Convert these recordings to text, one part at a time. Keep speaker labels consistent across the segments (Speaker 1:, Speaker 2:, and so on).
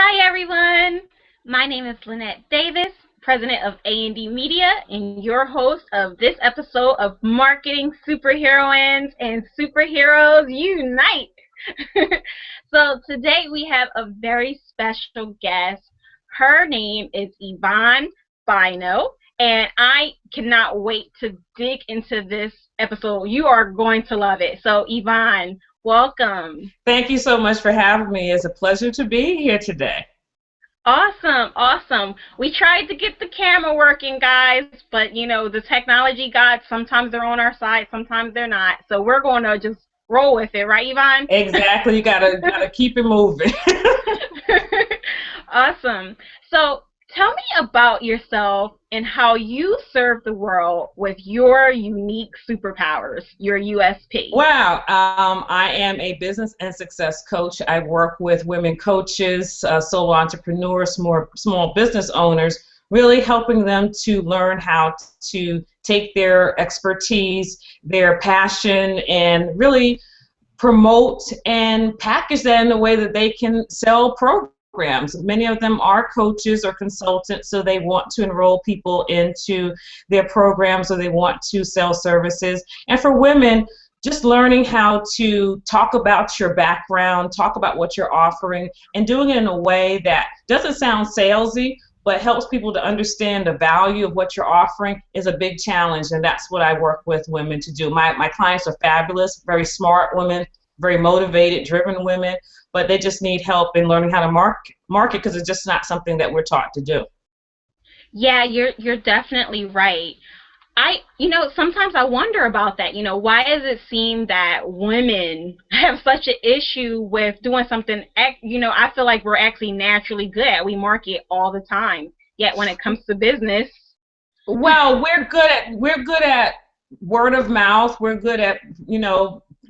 Speaker 1: Hi everyone, my name is Lynette Davis, president of A&D Media and your host of this episode of Marketing Superheroines and Superheroes Unite. So today we have a very special guest. Her name is Yvonne Bynoe, and I cannot wait to dig into this episode. You are going to love it. So Yvonne, welcome.
Speaker 2: Thank you so much for having me. It's a pleasure to be here today.
Speaker 1: Awesome, awesome. We tried to get the camera working, guys, but the technology gods, sometimes they're on our side, sometimes they're not. So we're going to just roll with it, right, Yvonne?
Speaker 2: Exactly. You gotta keep it moving.
Speaker 1: Awesome. So tell me about yourself and how you serve the world with your unique superpowers, your USP.
Speaker 2: Wow. I am a business and success coach. I work with women coaches, solo entrepreneurs, more small business owners, really helping them to learn how to take their expertise, their passion, and really promote and package that in a way that they can sell programs. Many of them are coaches or consultants, so they want to enroll people into their programs or they want to sell services. And for women, just learning how to talk about your background, talk about what you're offering, and doing it in a way that doesn't sound salesy, but helps people to understand the value of what you're offering is a big challenge, and that's what I work with women to do. My clients are fabulous, very smart women, very motivated, driven women, but they just need help in learning how to market because it's just not something that we're taught to do.
Speaker 1: Yeah, you're definitely right. Sometimes I wonder about that. Why does it seem that women have such an issue with doing something, I feel like we're actually naturally good at. We market all the time. Yet when it comes to business,
Speaker 2: well, we're good at word of mouth. We're good at,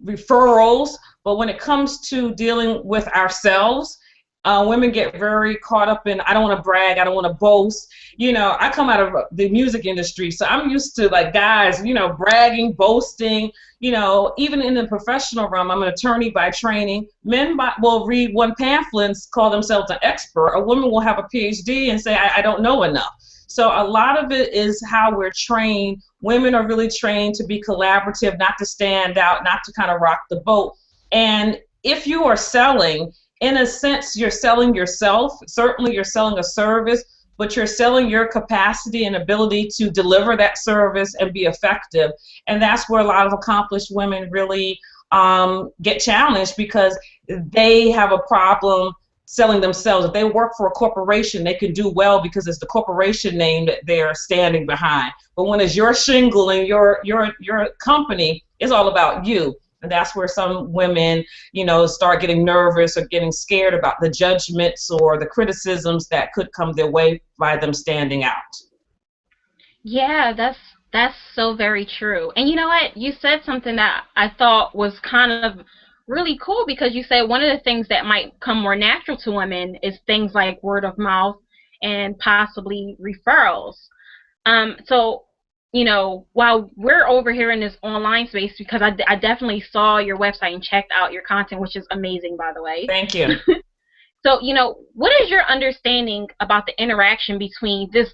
Speaker 2: referrals, but when it comes to dealing with ourselves, women get very caught up in, I don't want to brag, I don't want to boast. I come out of the music industry, so I'm used to like guys, bragging, boasting. Even in the professional realm, I'm an attorney by training. Men will read one pamphlet and call themselves an expert. A woman will have a PhD and say, I don't know enough. So a lot of it is how we're trained. Women are really trained to be collaborative, not to stand out, not to kind of rock the boat. And if you are selling, in a sense, you're selling yourself. Certainly you're selling a service, but you're selling your capacity and ability to deliver that service and be effective. And that's where a lot of accomplished women really get challenged because they have a problem selling themselves. If they work for a corporation, they can do well because it's the corporation name that they're standing behind. But when it's your shingle and your company, it's all about you. And that's where some women, start getting nervous or getting scared about the judgments or the criticisms that could come their way by them standing out.
Speaker 1: yeah, that's so very true. And you know what? You said something that I thought was kind of really cool because you said one of the things that might come more natural to women is things like word of mouth and possibly referrals. So, while we're over here in this online space, because I definitely saw your website and checked out your content, which is amazing, by the way.
Speaker 2: Thank you.
Speaker 1: So, what is your understanding about the interaction between this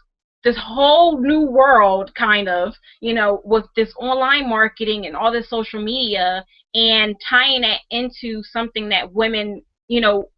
Speaker 1: whole new world kind of, with this online marketing and all this social media and tying that into something that women,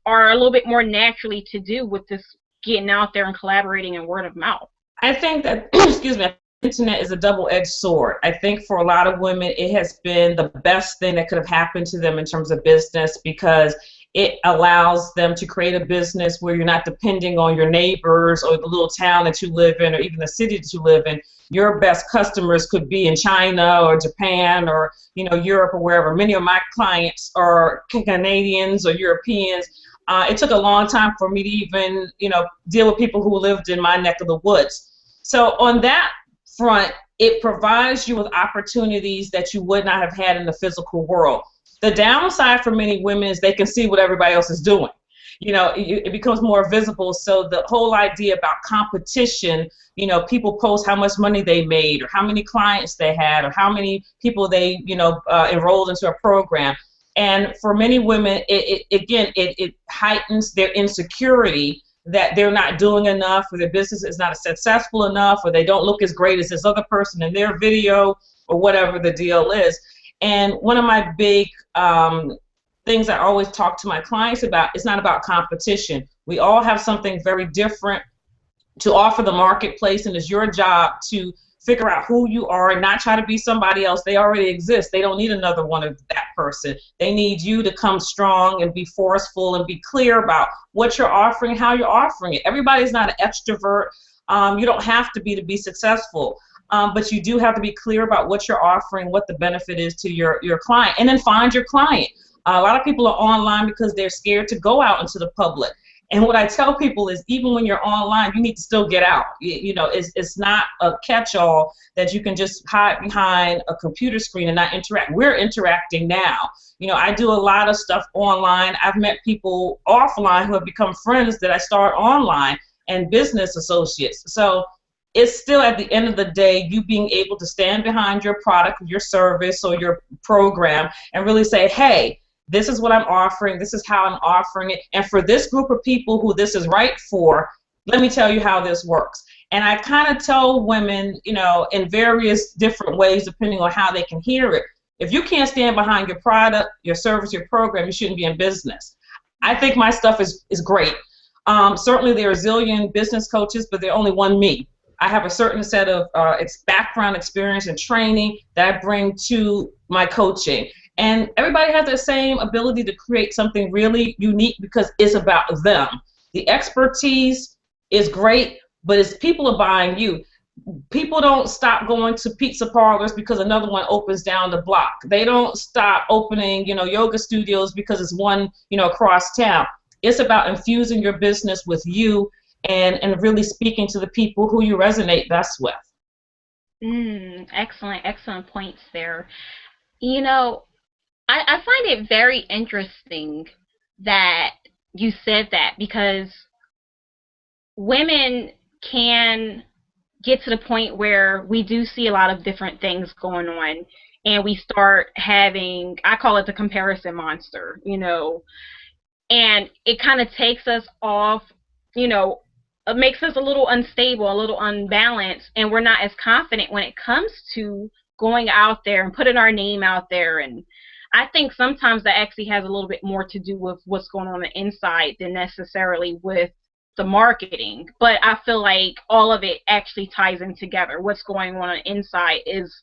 Speaker 1: are a little bit more naturally to do with this getting out there and collaborating and word of mouth?
Speaker 2: I think that, excuse me, internet is a double-edged sword. I think for a lot of women, it has been the best thing that could have happened to them in terms of business because it allows them to create a business where you're not depending on your neighbors or the little town that you live in or even the city that you live in. Your best customers could be in China or Japan or, Europe or wherever. Many of my clients are Canadians or Europeans. It took a long time for me to even, deal with people who lived in my neck of the woods. So on that front, it provides you with opportunities that you would not have had in the physical world. The downside for many women is they can see what everybody else is doing. It becomes more visible. So the whole idea about competition, people post how much money they made or how many clients they had or how many people they, enrolled into a program. And for many women, it heightens their insecurity that they're not doing enough, or their business is not successful enough, or they don't look as great as this other person in their video, or whatever the deal is. And one of my big things I always talk to my clients about, it's not about competition. We all have something very different to offer the marketplace, and it's your job to figure out who you are and not try to be somebody else. They already exist. They don't need another one of that person. They need you to come strong and be forceful and be clear about what you're offering, how you're offering it. Everybody's not an extrovert. You don't have to be successful. But you do have to be clear about what you're offering, what the benefit is to your client, and then find your client. A lot of people are online because they're scared to go out into the public. And what I tell people is, even when you're online, you need to still get out. You know, it's not a catch-all that you can just hide behind a computer screen and not interact. We're interacting now. You know, I do a lot of stuff online. I've met people offline who have become friends that I start online, and business associates. So it's still, at the end of the day, you being able to stand behind your product, your service, or your program, and really say, hey, this is what I'm offering, this is how I'm offering it, and for this group of people who this is right for, let me tell you how this works. And I kind of tell women, you know, in various different ways, depending on how they can hear it, if you can't stand behind your product, your service, your program, you shouldn't be in business. I think my stuff is great. Certainly there are a zillion business coaches, but there's only one me. I have a certain set of background, experience, and training that I bring to my coaching. And everybody has the same ability to create something really unique because it's about them. The expertise is great, but it's people are buying you. People don't stop going to pizza parlors because another one opens down the block. They don't stop opening, you know, yoga studios because it's one, you know, across town. It's about infusing your business with you and really speaking to the people who you resonate best with.
Speaker 1: Excellent points there. You know, I find it very interesting that you said that, because women can get to the point where we do see a lot of different things going on, and we start having, I call it the comparison monster, you know, and it kind of takes us off, you know, it makes us a little unstable, a little unbalanced, and we're not as confident when it comes to going out there and putting our name out there. And I think sometimes that actually has a little bit more to do with what's going on the inside than necessarily with the marketing. But I feel like all of it actually ties in together. What's going on the inside is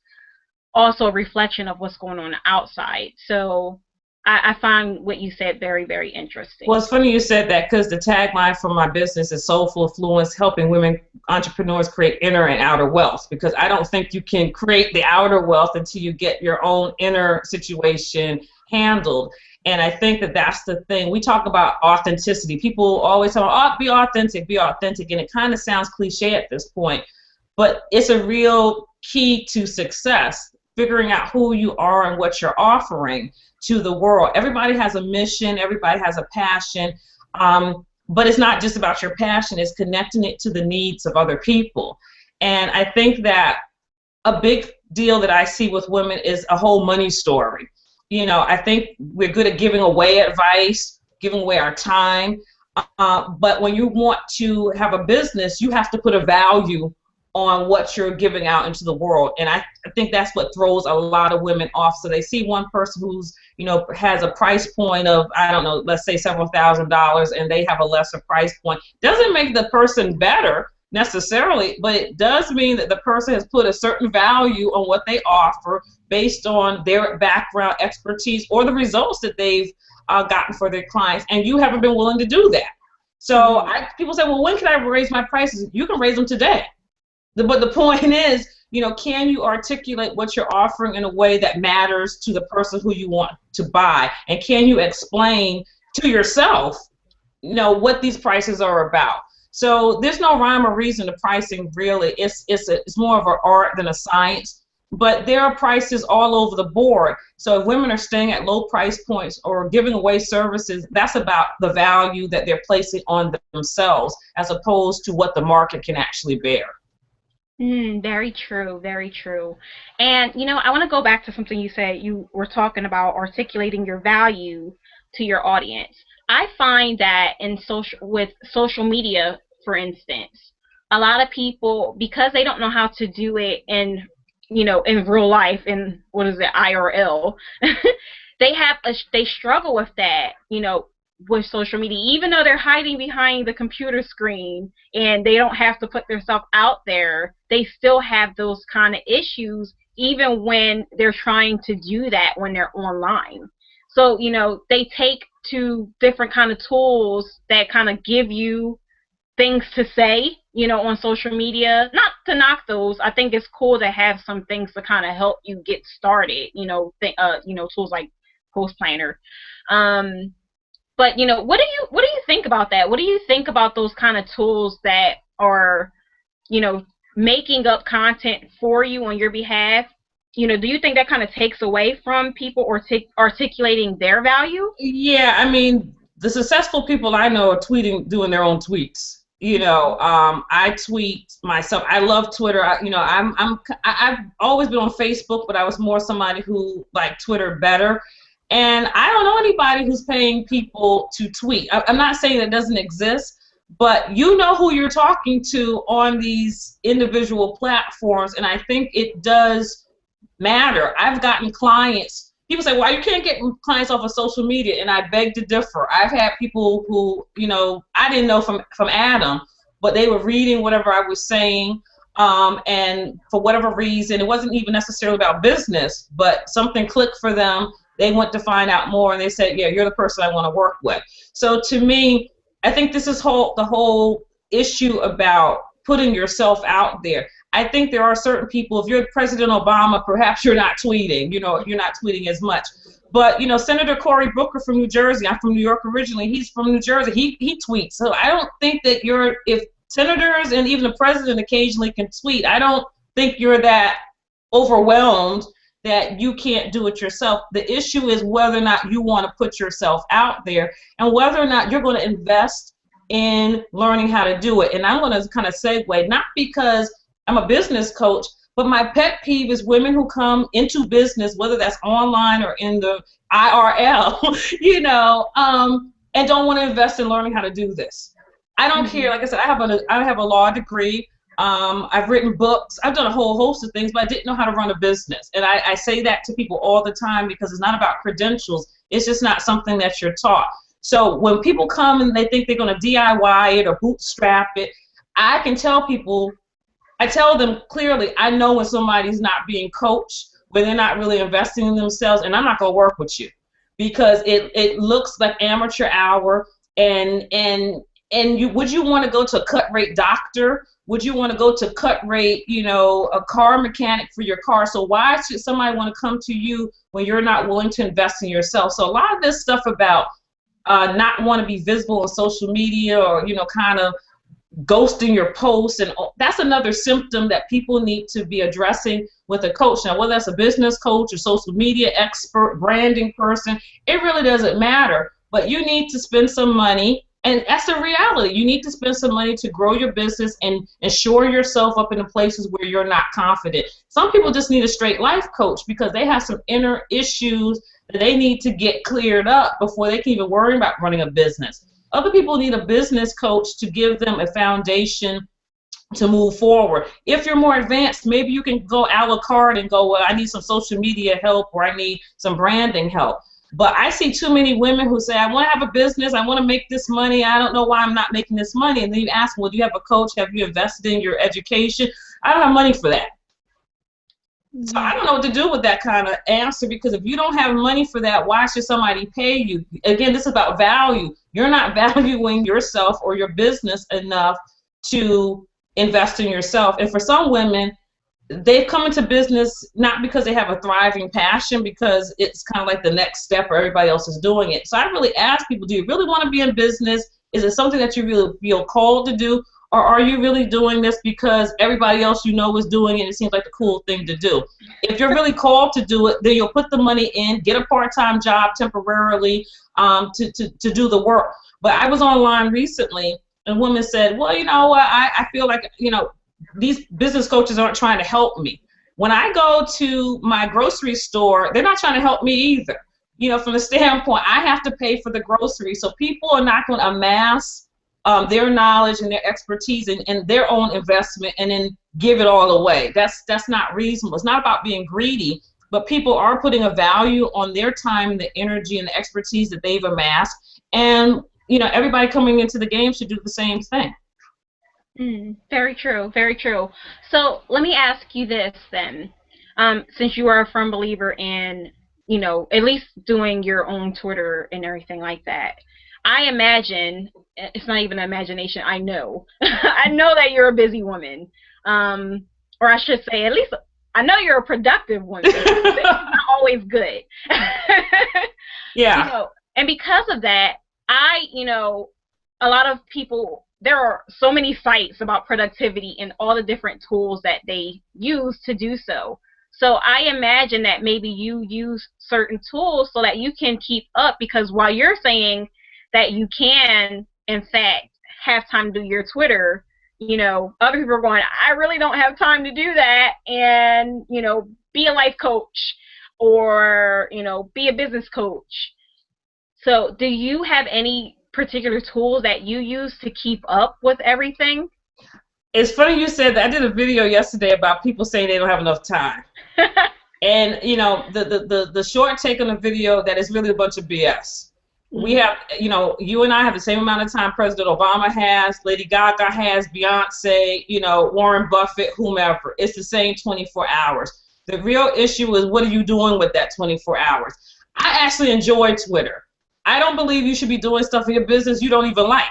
Speaker 1: also a reflection of what's going on the outside. So I find what you said very, very interesting.
Speaker 2: Well, it's funny you said that, because the tagline for my business is Soulful Affluence, helping women entrepreneurs create inner and outer wealth, because I don't think you can create the outer wealth until you get your own inner situation handled. And I think that that's the thing. We talk about authenticity. People always talk, oh, be authentic, and it kind of sounds cliche at this point, but it's a real key to success, figuring out who you are and what you're offering to the world. Everybody has a mission, everybody has a passion, but it's not just about your passion, it's connecting it to the needs of other people. And I think that a big deal that I see with women is a whole money story. You know, I think we're good at giving away advice, giving away our time, but when you want to have a business, you have to put a value on what you're giving out into the world. And I think that's what throws a lot of women off. So they see one person who's, you know, has a price point of, I don't know, let's say several $1,000s, and they have a lesser price point. Doesn't make the person better necessarily, but it does mean that the person has put a certain value on what they offer based on their background, expertise, or the results that they've gotten for their clients, and you haven't been willing to do that. So people say, well, when can I raise my prices? You can raise them today. But the point is, you know, can you articulate what you're offering in a way that matters to the person who you want to buy? And can you explain to yourself, you know, what these prices are about? So there's no rhyme or reason to pricing, really. It's more of an art than a science. But there are prices all over the board. So if women are staying at low price points or giving away services, that's about the value that they're placing on themselves, as opposed to what the market can actually bear.
Speaker 1: Very true, very true. And I want to go back to something you said. You were talking about articulating your value to your audience. I find that with social media, for instance, a lot of people, because they don't know how to do it in real life, in what is it, IRL, they struggle with that, with social media, even though they're hiding behind the computer screen and they don't have to put themselves out there. They still have those kind of issues even when they're trying to do that when they're online. So they take to different kind of tools that kind of give you things to say, on social media. Not to knock those. I think it's cool to have some things to kind of help you get started. Tools like Post Planner. But what do you think about that? What do you think about those kind of tools that are, you know, making up content for you on your behalf? Do you think that kind of takes away from people or articulating their value?
Speaker 2: Yeah, I mean, the successful people I know are tweeting, doing their own tweets. I tweet myself. I love Twitter. I've always been on Facebook, but I was more somebody who liked Twitter better. And I don't know anybody who's paying people to tweet. I'm not saying that doesn't exist, but you know who you're talking to on these individual platforms, and I think it does matter. I've gotten clients. People say, "Well, you can't get clients off of social media," and I beg to differ. I've had people who, I didn't know from Adam, but they were reading whatever I was saying, and for whatever reason, it wasn't even necessarily about business, but something clicked for them. They went to find out more, and they said, "Yeah, you're the person I want to work with." So to me, I think this is the whole issue about putting yourself out there. I think there are certain people, if you're President Obama, perhaps you're not tweeting, you're not tweeting as much. But, Senator Cory Booker from New Jersey, I'm from New York originally, he's from New Jersey, he tweets. So I don't think that if senators and even the president occasionally can tweet, I don't think you're that overwhelmed that you can't do it yourself. The issue is whether or not you want to put yourself out there and whether or not you're going to invest in learning how to do it. And I'm going to kind of segue, not because I'm a business coach, but my pet peeve is women who come into business, whether that's online or in the IRL, and don't want to invest in learning how to do this. I don't care. Like I said, I have a law degree. I've written books. I've done a whole host of things, but I didn't know how to run a business. And I say that to people all the time because it's not about credentials. It's just not something that you're taught. So when people come and they think they're going to DIY it or bootstrap it, I tell them clearly, I know when somebody's not being coached, when they're not really investing in themselves, and I'm not going to work with you because it looks like amateur hour. And would you want to go to a cut rate doctor? Would you want to go to cut rate, a car mechanic for your car? So why should somebody want to come to you when you're not willing to invest in yourself? So a lot of this stuff about not want to be visible on social media or, kind of ghosting your posts, and that's another symptom that people need to be addressing with a coach. Now, whether that's a business coach or social media expert, branding person, it really doesn't matter. But you need to spend some money, and that's the reality. You need to spend some money to grow your business and shore yourself up in the places where you're not confident. Some people just need a straight life coach because they have some inner issues that they need to get cleared up before they can even worry about running a business. Other people need a business coach to give them a foundation to move forward. If you're more advanced, maybe you can go a la carte and go, well, I need some social media help or I need some branding help. But I see too many women who say, I want to have a business, I want to make this money, I don't know why I'm not making this money. And then you ask, well, do you have a coach? Have you invested in your education? I don't have money for that. So I don't know what to do with that kind of answer, because if you don't have money for that, why should somebody pay you? Again, this is about value. You're not valuing yourself or your business enough to invest in yourself. And for some women, they've come into business not because they have a thriving passion, because it's kind of like the next step or everybody else is doing it. So I really ask people, do you really want to be in business? Is it something that you really feel called to do? Or are you really doing this because everybody else is doing it? It seems like the cool thing to do. If you're really called to do it, then you'll put the money in, get a part-time job temporarily to do the work. But I was online recently, and a woman said, well, I feel like, these business coaches aren't trying to help me. When I go to my grocery store, they're not trying to help me either. You know, from the standpoint, I have to pay for the groceries. So people are not going to amass their knowledge and their expertise and their own investment and then give it all away. That's not reasonable. It's not about being greedy, but people are putting a value on their time, the energy, and the expertise that they've amassed. And, you know, everybody coming into the game should do the same thing.
Speaker 1: Very true, very true. So let me ask you this then. Since you are a firm believer in, you know, at least doing your own Twitter and everything like that, I imagine, it's not even an imagination, I know. I know that you're a busy woman. Or I should say, at least I know you're a productive woman. It's not always good.
Speaker 2: Yeah.
Speaker 1: You know, and because of that, you know, a lot of people, there are so many sites about productivity and all the different tools that they use to do so. So I imagine that maybe you use certain tools so that you can keep up, because while you're saying that you can, in fact, have time to do your Twitter, you know, other people are going, I really don't have time to do that, and, you know, be a life coach or, you know, be a business coach. So do you have any particular tools that you use to keep up with everything?
Speaker 2: It's funny you said that. I did a video yesterday about people saying they don't have enough time. And, you know, the short take on the video, that is really a bunch of BS. We have, you know, you and I have the same amount of time President Obama has, Lady Gaga has, Beyonce, you know, Warren Buffett, whomever. It's the same 24 hours. The real issue is, what are you doing with that 24 hours? I actually enjoy Twitter. I don't believe you should be doing stuff in your business you don't even like.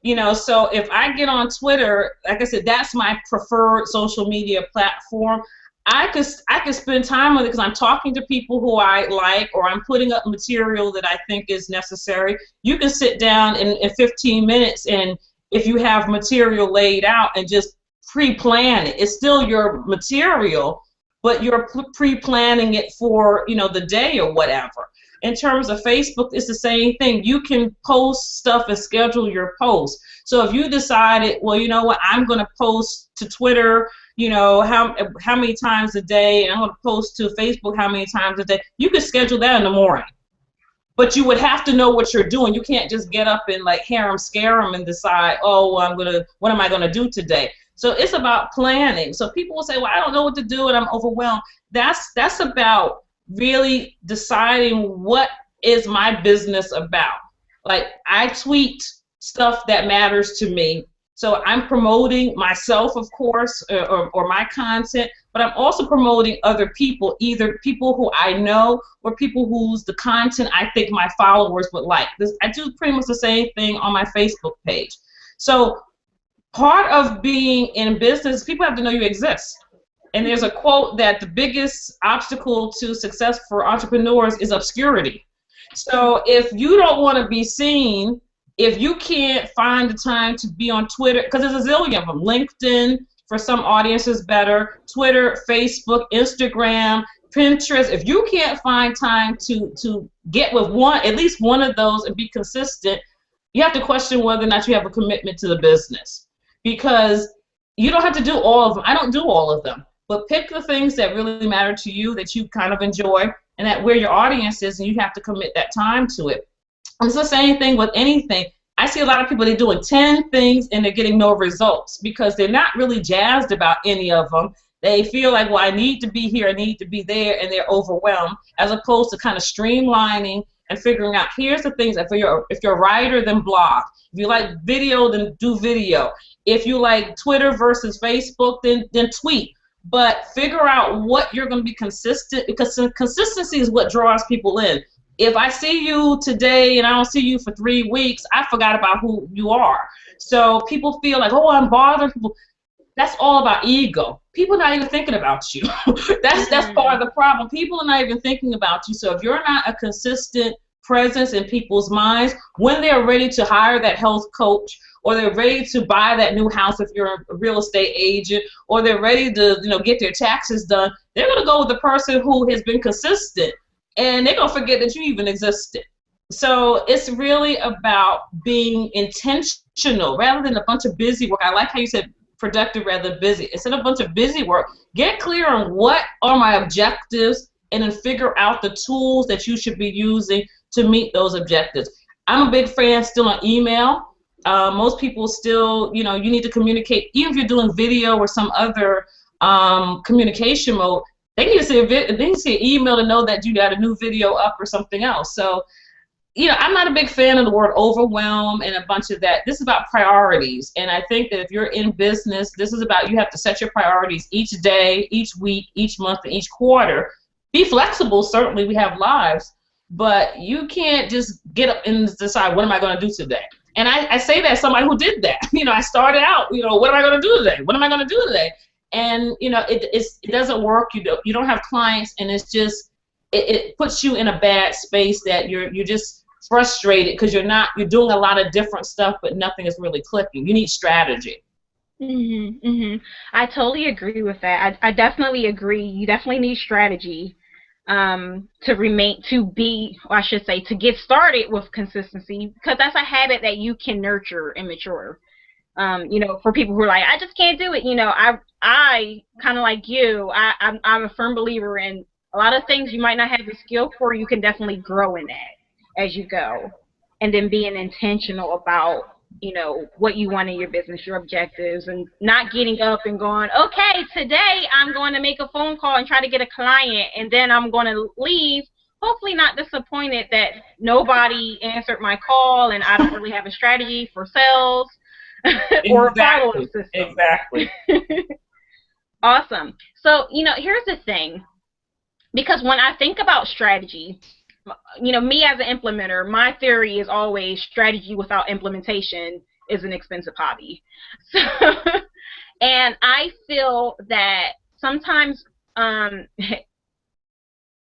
Speaker 2: You know, so if I get on Twitter, like I said, that's my preferred social media platform. I could spend time on it because I'm talking to people who I like, or I'm putting up material that I think is necessary. You can sit down in 15 minutes, and if you have material laid out and just pre-plan it, it's still your material, but you're pre-planning it for, you know, the day or whatever. In terms of Facebook, it's the same thing. You can post stuff and schedule your posts. So if you decided, well, you know what, I'm going to post to Twitter, you know, how many times a day, and I'm going to post to Facebook how many times a day, you can schedule that in the morning. But you would have to know what you're doing. You can't just get up and like harem scarum and decide, oh, well, what am I going to do today? So it's about planning. So people will say, well, I don't know what to do and I'm overwhelmed. That's about really deciding what is my business about. Like, I tweet stuff that matters to me. So I'm promoting myself, of course, or my content, but I'm also promoting other people, either people who I know or people whose the content I think my followers would like. I do pretty much the same thing on my Facebook page. So part of being in business, people have to know you exist. And there's a quote that the biggest obstacle to success for entrepreneurs is obscurity. So if you don't want to be seen, if you can't find the time to be on Twitter, because there's a zillion of them, LinkedIn, for some audiences better, Twitter, Facebook, Instagram, Pinterest, if you can't find time to get with at least one of those and be consistent, you have to question whether or not you have a commitment to the business. Because you don't have to do all of them. I don't do all of them. But pick the things that really matter to you, that you kind of enjoy, and that where your audience is, and you have to commit that time to it. And it's the same thing with anything. I see a lot of people, they're doing 10 things and they're getting no results because they're not really jazzed about any of them. They feel like, well, I need to be here, I need to be there, and they're overwhelmed, as opposed to kind of streamlining and figuring out, here's the things. If you're a writer, then blog. If you like video, then do video. If you like Twitter versus Facebook, then tweet. But figure out what you're going to be consistent, because consistency is what draws people in. If I see you today and I don't see you for 3 weeks, I forgot about who you are. So people feel like, oh, I'm bothering people. That's all about ego. People are not even thinking about you. That's part of the problem. People are not even thinking about you. So if you're not a consistent presence in people's minds, when they're ready to hire that health coach, or they're ready to buy that new house if you're a real estate agent, or they're ready to, you know, get their taxes done, they're going to go with the person who has been consistent, and they're going to forget that you even existed. So it's really about being intentional rather than a bunch of busy work. I like how you said productive rather than busy. Instead of a bunch of busy work, get clear on what are my objectives and then figure out the tools that you should be using to meet those objectives. I'm a big fan still on email. Most people still, you need to communicate, even if you're doing video or some other communication mode. They need to see they need to see an email to know that you got a new video up or something else. So, I'm not a big fan of the word overwhelm and a bunch of that. This is about priorities. And I think that if you're in business, this is about you have to set your priorities each day, each week, each month, and each quarter. Be flexible. Certainly, we have lives. But you can't just get up and decide, what am I going to do today? And I say that as somebody who did that. I started out, what am I going to do today? What am I going to do today? And, it doesn't work. You don't have clients, and it's just, it puts you in a bad space that you're just frustrated because you're doing a lot of different stuff, but nothing is really clicking. You need strategy.
Speaker 1: I totally agree with that. I definitely agree. You definitely need strategy to get started with consistency, because that's a habit that you can nurture and mature. For people who are like, I just can't do it. I kind of like you. I'm a firm believer in a lot of things you might not have the skill for. You can definitely grow in that as you go, and then being intentional about what you want in your business, your objectives, and not getting up and going, okay, today I'm going to make a phone call and try to get a client, and then I'm going to leave, hopefully not disappointed that nobody answered my call and I don't really have a strategy for sales or a follow-up system.
Speaker 2: Exactly.
Speaker 1: Awesome. So, here's the thing, because when I think about strategy, me as an implementer, my theory is always strategy without implementation is an expensive hobby. So, and I feel that sometimes, it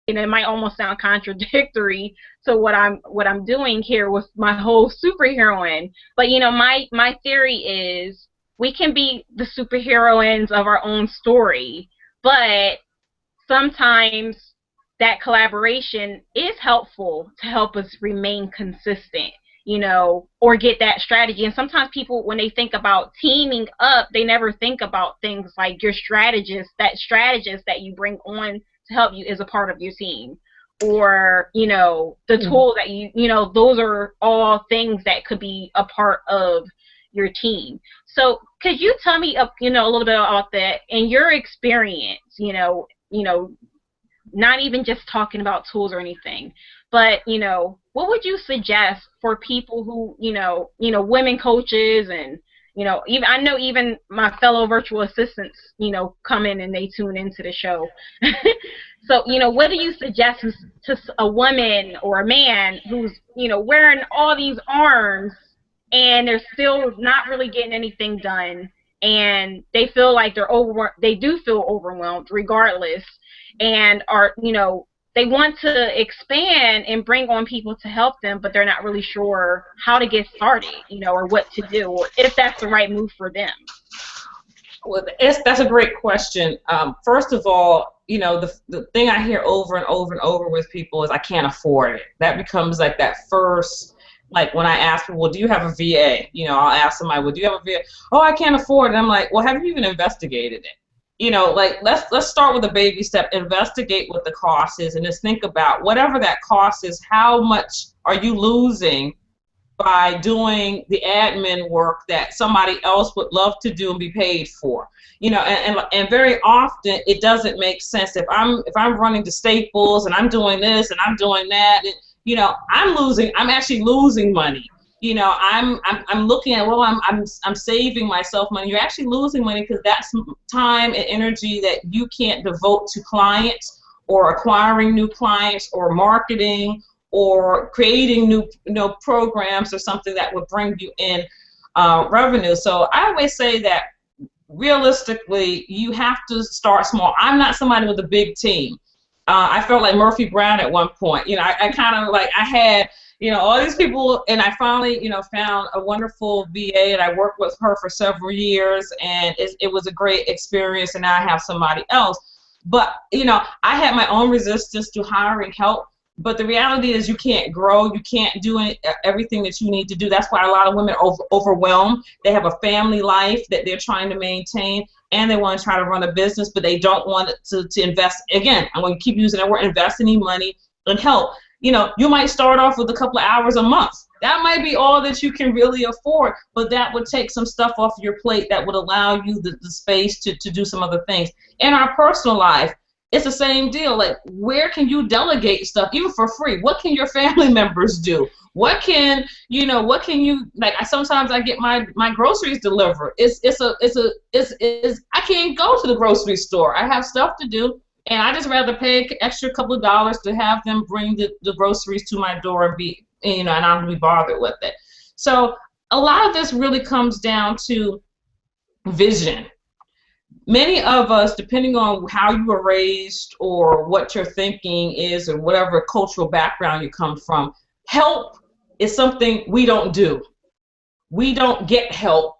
Speaker 1: might almost sound contradictory to what I'm doing here with my whole superheroine. But my theory is we can be the superheroines of our own story, but sometimes that collaboration is helpful to help us remain consistent, or get that strategy. And sometimes people, when they think about teaming up, they never think about things like your strategist that you bring on to help you is a part of your team, or, the tool that those are all things that could be a part of your team. So could you tell me, a little bit about that in your experience, not even just talking about tools or anything, but, what would you suggest for people who, women coaches and, even I know even my fellow virtual assistants, come in and they tune into the show. So, what do you suggest to a woman or a man who's, wearing all these arms and they're still not really getting anything done, and they feel like they do feel overwhelmed regardless, and are, they want to expand and bring on people to help them, but they're not really sure how to get started, or what to do, or if that's the right move for them?
Speaker 2: Well, that's a great question. First of all, the thing I hear over and over and over with people is, I can't afford it. That becomes like that first, like when I ask people, well, do you have a VA? I'll ask somebody, well, do you have a VA? Oh, I can't afford it. And I'm like, well, have you even investigated it? Let's start with a baby step. Investigate what the cost is, and just think about whatever that cost is, how much are you losing by doing the admin work that somebody else would love to do and be paid for? And very often it doesn't make sense. If I'm running to Staples and I'm doing this and I'm doing that, and, I'm actually losing money. I'm looking at, well, I'm saving myself money. You're actually losing money because that's time and energy that you can't devote to clients, or acquiring new clients, or marketing, or creating new programs or something that would bring you in revenue. So I always say that realistically, you have to start small. I'm not somebody with a big team. I felt like Murphy Brown at one point. I kind of like, I had all these people, and I finally, found a wonderful VA, and I worked with her for several years, and it was a great experience, and now I have somebody else. But, I had my own resistance to hiring help, But the reality is you can't grow. You can't do everything that you need to do. That's why a lot of women are overwhelmed. They have a family life that they're trying to maintain, and they want to try to run a business, but they don't want to invest. Again, I'm going to keep using that word, invest any money and help. You know, you might start off with a couple of hours a month. That might be all that you can really afford, but that would take some stuff off your plate that would allow you the space to do some other things. In our personal life, it's the same deal. Like, where can you delegate stuff, even for free? What can your family members do? What can you, like, sometimes I get my groceries delivered. I can't go to the grocery store. I have stuff to do, and I just rather pay an extra couple of dollars to have them bring the groceries to my door and I don't be bothered with it. So a lot of this really comes down to vision. Many of us, depending on how you were raised or what your thinking is or whatever cultural background you come from, help is something we don't do. We don't get help.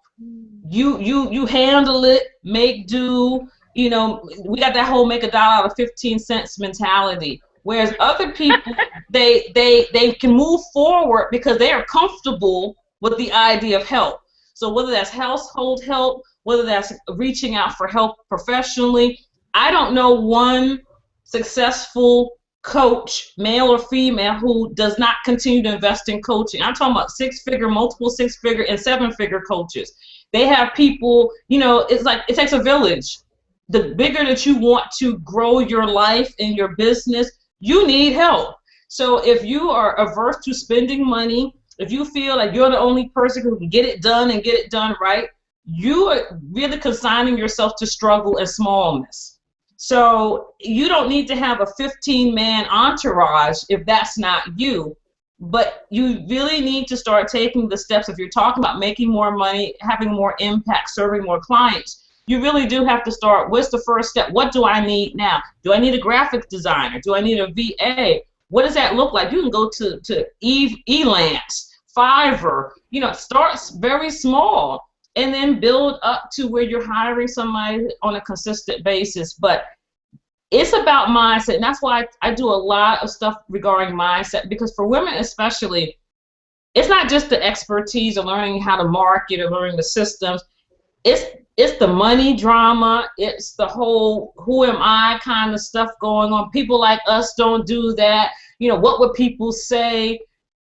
Speaker 2: You handle it, make do. We got that whole make a dollar out of 15 cents mentality. Whereas other people, they can move forward because they are comfortable with the idea of help. So whether that's household help, whether that's reaching out for help professionally, I don't know one successful coach, male or female, who does not continue to invest in coaching. I'm talking about six-figure, multiple six-figure, and seven-figure coaches. They have people, it's like it takes a village. The bigger that you want to grow your life and your business, you need help. So if you are averse to spending money, if you feel like you're the only person who can get it done and get it done right, you are really consigning yourself to struggle and smallness. So you don't need to have a 15-man entourage if that's not you. But you really need to start taking the steps. If you're talking about making more money, having more impact, serving more clients, you really do have to start. What's the first step? What do I need now? Do I need a graphic designer? Do I need a VA? What does that look like? You can go to Elance, Fiverr. Start very small and then build up to where you're hiring somebody on a consistent basis. But it's about mindset, and that's why I do a lot of stuff regarding mindset, because for women especially, it's not just the expertise or learning how to market or learning the systems. It's the money drama. It's the whole who am I kind of stuff going on. People like us don't do that. What would people say?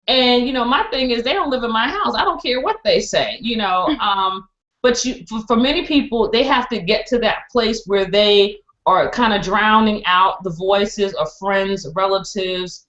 Speaker 2: And my thing is, they don't live in my house. I don't care what they say. But for many people, they have to get to that place where they are kind of drowning out the voices of friends, relatives,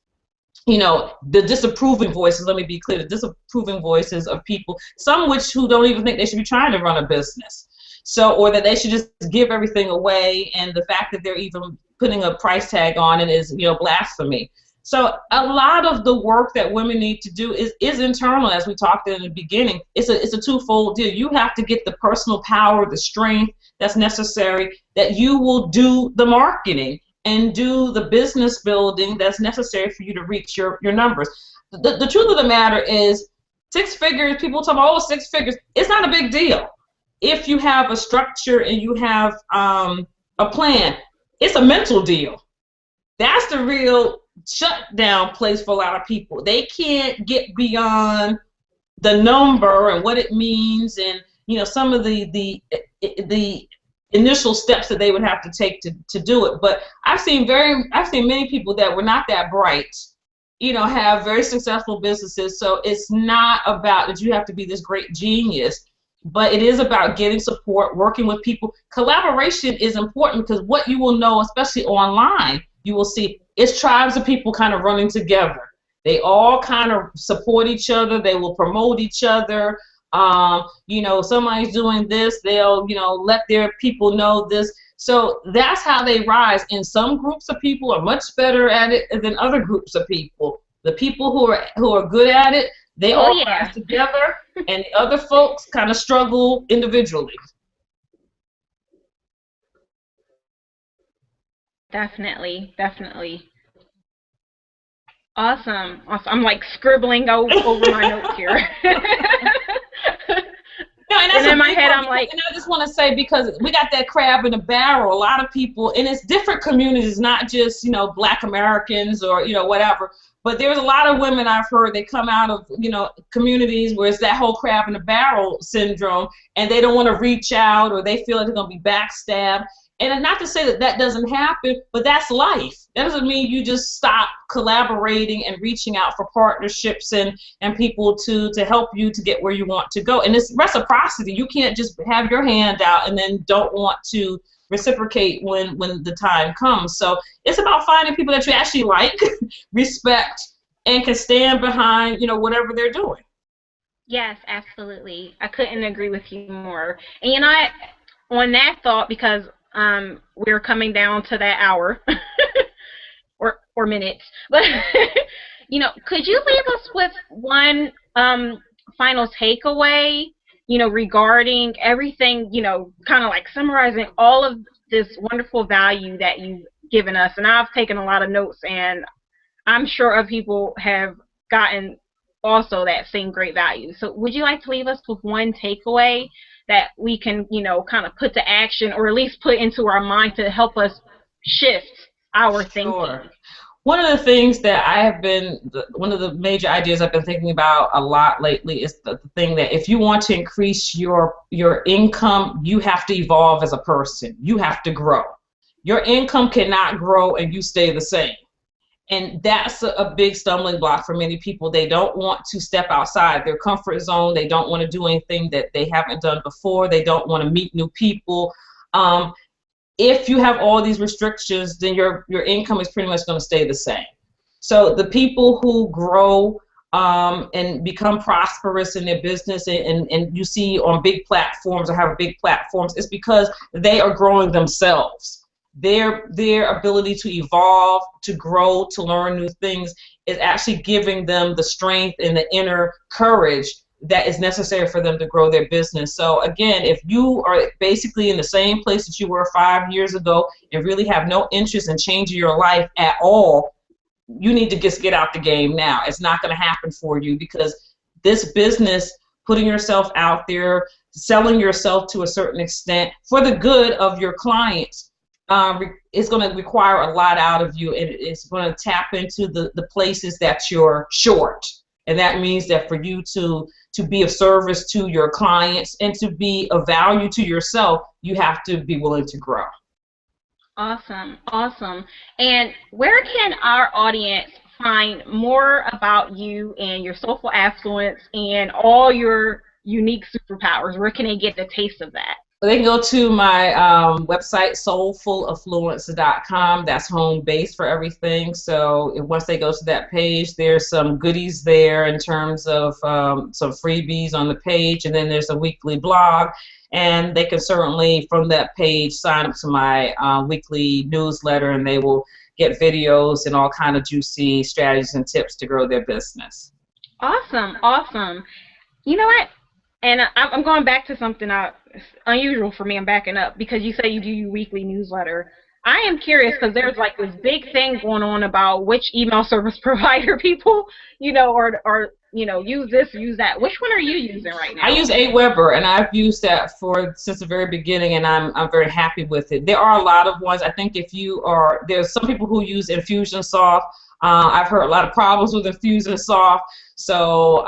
Speaker 2: the disapproving voices. Let me be clear: the disapproving voices of people, some who don't even think they should be trying to run a business. So, or that they should just give everything away, and the fact that they're even putting a price tag on it is, blasphemy. So a lot of the work that women need to do is internal, as we talked in the beginning. It's a twofold deal. You have to get the personal power, the strength that's necessary, that you will do the marketing and do the business building that's necessary for you to reach your numbers. The truth of the matter is, six figures, people talk about, 6 figures, it's not a big deal. If you have a structure and you have a plan, it's a mental deal. That's the real shutdown place for a lot of people. They can't get beyond the number and what it means, and some of the initial steps that they would have to take to do it. But I've seen many people that were not that bright, have very successful businesses. So it's not about that you have to be this great genius, but it is about getting support, working with people. Collaboration is important, because what you will know, especially online, you will see it's tribes of people kind of running together. They all kind of support each other. They will promote each other. Somebody's doing this, they'll, let their people know this. So that's how they rise. And some groups of people are much better at it than other groups of people. The people who are good at it, they all rise together, and the other folks kind of struggle individually.
Speaker 1: Definitely. Awesome. I'm like scribbling over my notes here.
Speaker 2: And
Speaker 1: in my head, I'm like,
Speaker 2: and I just want to say, because we got that crab in the barrel, a lot of people, and it's different communities, not just, Black Americans or, whatever. But there's a lot of women I've heard, they come out of, communities where it's that whole crab in the barrel syndrome, and they don't want to reach out, or they feel like they're going to be backstabbed. And not to say that that doesn't happen, but that's life. That doesn't mean you just stop collaborating and reaching out for partnerships and people to help you to get where you want to go. And it's reciprocity. You can't just have your hand out and then don't want to reciprocate when the time comes. So it's about finding people that you actually like, respect, and can stand behind, whatever they're doing.
Speaker 1: yes, absolutely. I couldn't agree with you more. And on that thought, because we're coming down to that hour or minutes, but could you leave us with one final takeaway, regarding everything, kind of like summarizing all of this wonderful value that you've given us? And I've taken a lot of notes, and I'm sure other people have gotten also that same great value. So would you like to leave us with one takeaway that we can, kind of put to action, or at least put into our mind to help us shift our thinking?
Speaker 2: Sure. One of the things that one of the major ideas I've been thinking about a lot lately is the thing that if you want to increase your income, you have to evolve as a person. You have to grow. Your income cannot grow and you stay the same. And that's a big stumbling block for many people. They don't want to step outside their comfort zone. They don't want to do anything that they haven't done before. They don't want to meet new people. If you have all these restrictions, then your income is pretty much going to stay the same. So the people who grow and become prosperous in their business, and you see on big platforms or have big platforms, it's because they are growing themselves. Their ability to evolve, to grow, to learn new things is actually giving them the strength and the inner courage that is necessary for them to grow their business. So again, if you are basically in the same place that you were 5 years ago and really have no interest in changing your life at all, you need to just get out the game now. It's not going to happen for you, because this business, putting yourself out there, selling yourself to a certain extent for the good of your clients, is going to require a lot out of you, and it's going to tap into the places that you're short. And that means that for you to be of service to your clients and to be of value to yourself, you have to be willing to grow.
Speaker 1: Awesome, awesome. And where can our audience find more about you and your soulful affluence and all your unique superpowers? Where can they get the taste of that?
Speaker 2: They can go to my website, soulfulaffluence.com. That's home base for everything. So once they go to that page, there's some goodies there in terms of some freebies on the page, and then there's a weekly blog. And they can certainly, from that page, sign up to my weekly newsletter, and they will get videos and all kind of juicy strategies and tips to grow their business.
Speaker 1: Awesome, awesome. You know what? And I'm going back to something unusual for me. I'm backing up because you say you do your weekly newsletter. I am curious because there's like this big thing going on about which email service provider people, or use this, use that. Which one are you using right now?
Speaker 2: I use Aweber, and I've used that since the very beginning, and I'm very happy with it. There are a lot of ones. I think there's some people who use Infusionsoft. I've heard a lot of problems with Infusionsoft. So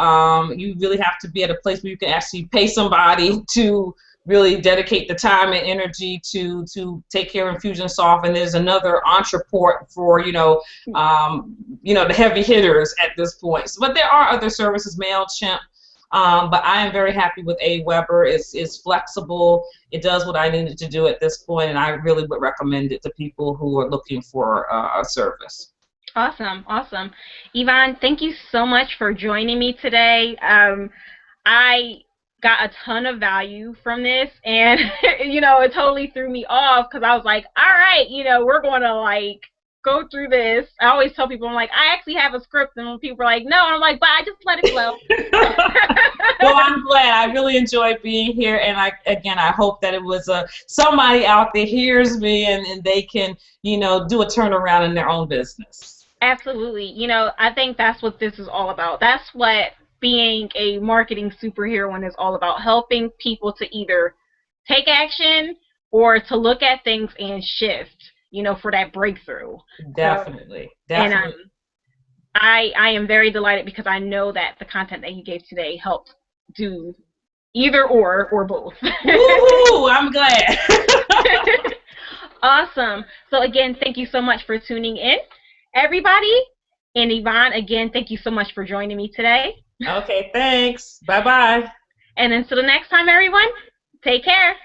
Speaker 2: you really have to be at a place where you can actually pay somebody to really dedicate the time and energy to take care of Infusionsoft. And there's another Entreport for the heavy hitters at this point. But there are other services, MailChimp. But I am very happy with Aweber. It's flexible. It does what I needed to do at this point, and I really would recommend it to people who are looking for a service.
Speaker 1: Awesome, awesome. Yvonne, thank you so much for joining me today. I got a ton of value from this, and it totally threw me off because I was like, all right, we're going to go through this. I always tell people, I'm like, I actually have a script, and when people are like, no, I'm like, but I just let it flow.
Speaker 2: Well, I'm glad. I really enjoyed being here, and I hope that it was somebody out there hears me and they can, do a turnaround in their own business.
Speaker 1: Absolutely. I think that's what this is all about. That's what being a marketing superhero is all about, helping people to either take action or to look at things and shift, for that breakthrough.
Speaker 2: Definitely.
Speaker 1: And
Speaker 2: Definitely.
Speaker 1: I am very delighted because I know that the content that you gave today helped do either or both.
Speaker 2: Woohoo! I'm glad.
Speaker 1: Awesome. So again, thank you so much for tuning in, everybody. And Yvonne, again, thank you so much for joining me today.
Speaker 2: Okay, thanks. Bye-bye.
Speaker 1: And until the next time, everyone, take care.